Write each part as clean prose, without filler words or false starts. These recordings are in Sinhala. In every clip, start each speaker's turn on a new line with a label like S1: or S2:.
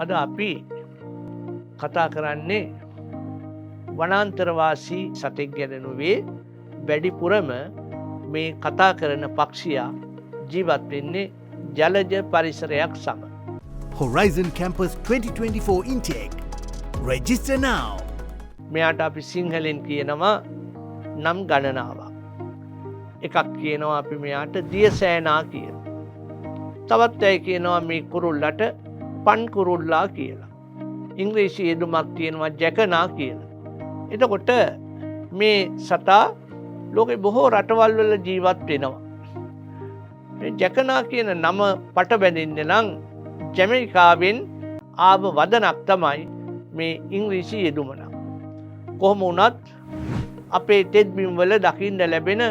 S1: අද අපි කතා කරන්නේ වනාන්තරවාසී සතෙක් ගැන නෙවෙයි වැඩිපුරම මේ කතා කරන පක්ෂියා ජීවත් වෙන්නේ ජලජ පරිසරයක් සමග.
S2: Horizon Campus 2024 intake. Register now.
S1: මෙයාට අපි සිංහලෙන් කියනවා නම් ගණනාවක්. එකක් කියනවා අපි මෙයාට දියසෑනා කියලා. තවත් අය කියනවා මේ කුරුල්ලට පන් කුරුල්ලා කියලා. ඉංග්‍රීසි යෙදුමක් තියෙනවා ජැකනා කියලා. එතකොට මේ සතා ලෝකේ බොහෝ රටවල් වල ජීවත් වෙනවා. මේ ජැකනා කියන නම පට බැඳින්නේ නම් ජැමයිකාවෙන් ආව වදනක් තමයි මේ ඉංග්‍රීසි යෙදුම නම්. කොහොම වුණත් අපේ තෙත්බිම් වල දකින්න ලැබෙන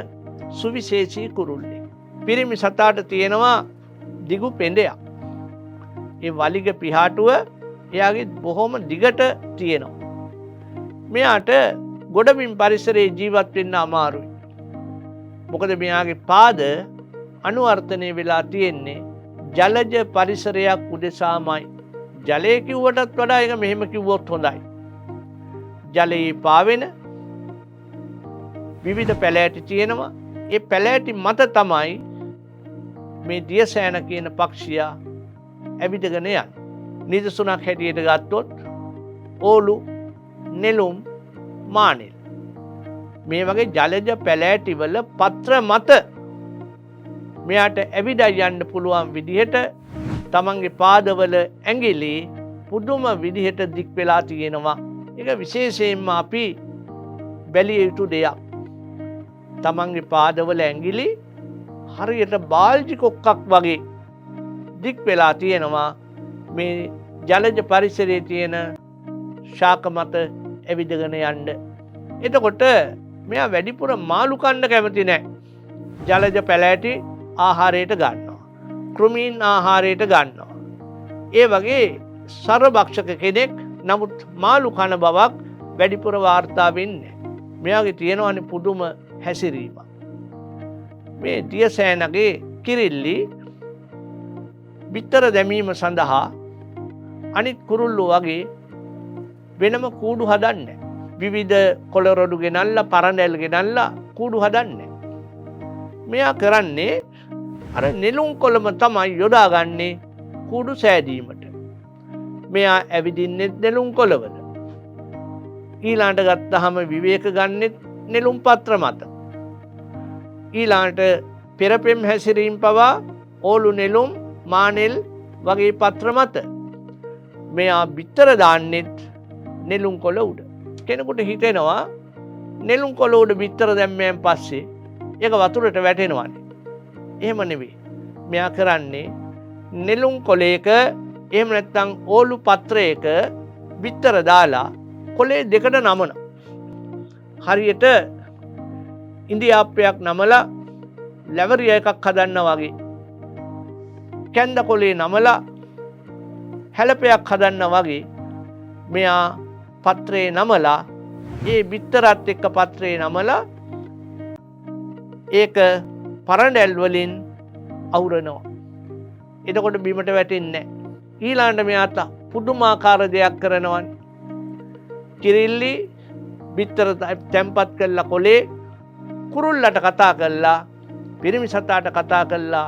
S1: සුවිශේෂී කුරුල්ලෙක්. පිරිමි සතාට තියෙනවා දිගු පෙඳයක්. ඒ වලිග පිහාටුව එයාගේ බොහොම දිගට තියෙනවා. මෙයාට ගොඩබිම් පරිසරයේ ජීවත් වෙන්න අමාරුයි. මොකද මෙයාගේ පාද අනුවර්තනය වෙලා තියෙන්නේ ජලජ පරිසරයක් උදෙසාමයි. ජලය කිව්වටත් වඩා ඒක මෙහෙම කිව්වොත් හොඳයි. ජලයේ පාවෙන විවිධ පැලෑටි තියෙනවා. ඒ පැලෑටි මත තමයි මේ දියසෑන කියන පක්ෂියා ඇවිදගෙන යන්නේ. නිදසුනක් හැටියට ගත්තොත් ඕලු, නෙළුම්, මානෙල් මේ වගේ ජලජ පැලෑටි වල පත්‍ර මත මෙයාට ඇවිදලා යන්න පුළුවන් විදිහට තමන්ගේ පාදවල ඇඟිලි පුදුම විදිහට දික් වෙලා තියෙනවා. ඒක විශේෂයෙන්ම අපි බැලිය යුතු දෙයක්. තමන්ගේ පාදවල ඇඟිලි හරියට බාල්ජි කොක්කක් වගේ දික් වෙලා තියෙනවා මේ ජලජ පරිසරයේ තියෙන ශාක මත ඇවිදගෙන යන්න. එතකොට මෙයා වැඩිපුර මාළු කන්න කැමති නැහැ. ජලජ පැලෑටි ආහාරයට ගන්නවා. කෘමීන් ආහාරයට ගන්නවා. ඒ වගේ සර්වභක්ෂක කෙනෙක්. නමුත් මාළු කන බවක් වැඩිපුර වාර්තා වෙන්නේ. මෙයාගේ තියෙනවනේ පුදුම හැසිරීමක්. මේ දියසෑනගේ කිරිල්ලි බිත්තර දැමීම සඳහා අනිත් කුරුල්ලෝ වගේ වෙනම කූඩු හදන්නේ. විවිධ කොළරොඩු ගෙනල්ලා පරණැල් ගෙනල්ලා කූඩු හදන්නේ. මෙයා කරන්නේ අර නෙළුම් කොළම තමයි යොදාගන්නේ කූඩු සෑදීමට. මෙයා ඇවිදින්නේ නෙළුම් කොළවල. ඊළාට ගත්තහම විවේක ගන්නෙත් නෙළුම් පත්‍ර මත. ඊළාට පෙරපෙම් හැසිරීම් පවා ඕලු, නෙළුම්, මානෙල් වගේ පත්‍ර මත. මෙයා බිත්තර දාන්නෙත් නෙළුම් කොළ උඩ. කෙනෙකුට හිතෙනවා නෙළුම් කොළ උඩ බිත්තර දැම්මෙන් පස්සේ ඒක වතුරට වැටෙනවානේ. එහෙම නෙවෙයි. මෙයා කරන්නේ නෙළුම් කොළයක එහෙම නැත්නම් ඕලු පත්‍රයක බිත්තර දාලා කොළේ දෙකට නමන. හරියට ඉන්දියාප්පයක් නමලා ලැවරිය එකක් හදන්න වගේ. කැන්ද කොළේ නමලා හැලපයක් හදන්න වගේ මෙයා පත්‍රේ නමලා ඒ බිත්තරත් එක්ක පත්‍රේ නමලා ඒක පරණැල් වලින් අවුරනවා. එතකොට බිමට වැටෙන්නේ නැහැ. ඊළඟට මෙයා පුදුමාකාර දෙයක් කරනවානේ. කිරිල්ලි බිත්තර තැම්පත් කළා කොලේ කුරුල්ලට කතා කළා, පිරිමි සතාට කතා කළා.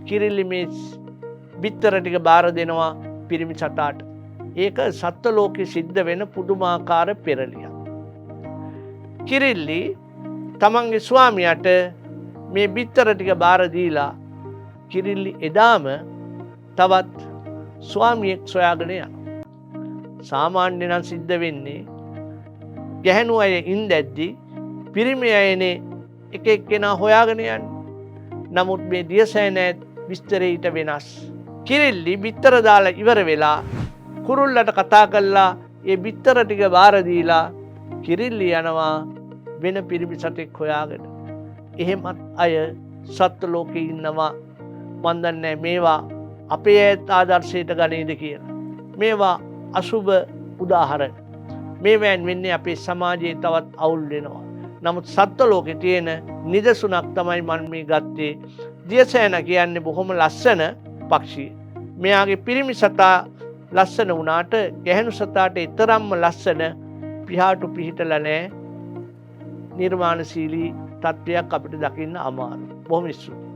S1: කිරිල්ලි මේ බිත්තර ටික බාර දෙනවා පිරිමි සතාට. ඒක සත්ත්ව ලෝකෙ සිද්ධ වෙන පුදුමාකාර පෙරලියක්. කිරිල්ලි තමන්ගේ ස්වාමියාට මේ බිත්තර ටික බාර දීලා කිරිල්ලි එදාම තවත් ස්වාමියෙක් සොයාගෙන යනවා. සාමාන්‍ය නම් සිද්ධ වෙන්නේ ගැහැණු අය ඉඳද්දි පිරිමි අයනේ එක එක්කෙනා හොයාගෙන යන්නේ. නමුත් මේ දියසෑනෑ විස්තරේ ඊට වෙනස්. කිරිල්ලි බිත්තර දාලා ඉවර වෙලා කුරුල්ලට කතා කළා. ඒ බිත්තර ටික බාර දීලා කිරිල්ලි යනවා වෙන පිරිමි සතෙක් හොයාගෙන. එහෙමත් අය සත්ත්ව ලෝකේ ඉන්නවා. මන් දන්නේ මේවා අපේ ඇත් ආදර්ශයට ගනේද කියලා. මේවා අසුබ උදාහරණ. මේවෙන් වෙන්නේ අපේ සමාජයේ තවත් අවුල් වෙනවා. නමුත් සත්ත්ව ලෝකේ තියෙන නිදසුනක් තමයි මම මේ ගත්තේ. දියසෑන කියන්නේ බොහොම ලස්සන පක්ෂියෙක්. මෙයාගේ පිරිමි සතා ලස්සන වුණාට ගැහැණු සතාට ඊතරම්ම ලස්සන පිහාටු පිහිටලා නැහැ. නිර්මාණශීලී තත්ත්වයක් අපිට දකින්න අමාරුයි. බොහොම ස්තුතියි.